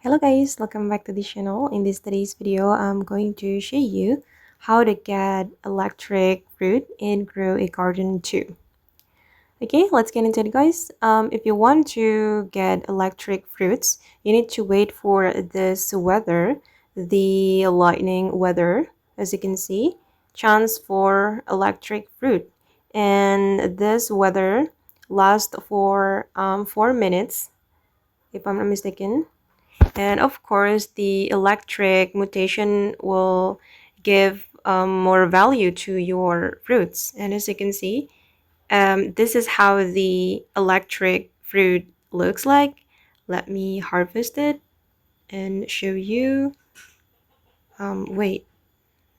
Hello guys, welcome back to the channel. In today's video, I'm going to show you how to get electric fruit and grow a garden too. Okay, let's get into it guys. If you want to get electric fruits, you need to wait for this weather, the lightning weather, as you can see, chance for electric fruit. And this weather lasts for 4 minutes, if I'm not mistaken. And of course, the electric mutation will give more value to your fruits. And as you can see, this is how the electric fruit looks like. Let me harvest it and show you. Wait,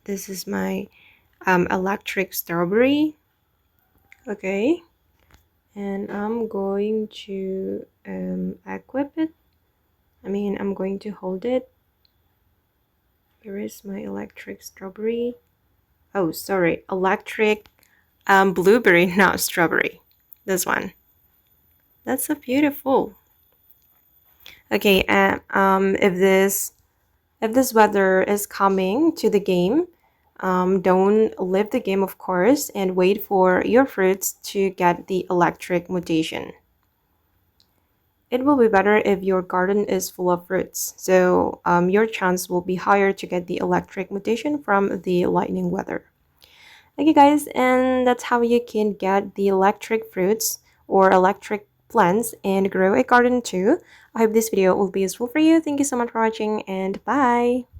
this is my electric strawberry. Okay, and I'm going to equip it. I'm going to hold it. Here is my electric strawberry. Oh, sorry, electric blueberry, not strawberry. This one. That's so beautiful. Okay, and if this weather is coming to the game, don't leave the game, of course, and wait for your fruits to get the electric mutation. It will be better if your garden is full of fruits, so your chance will be higher to get the electric mutation from the lightning weather. Okay guys, and that's how you can get the electric fruits or electric plants and grow a garden too. I hope this video will be useful for you. Thank you so much for watching and bye!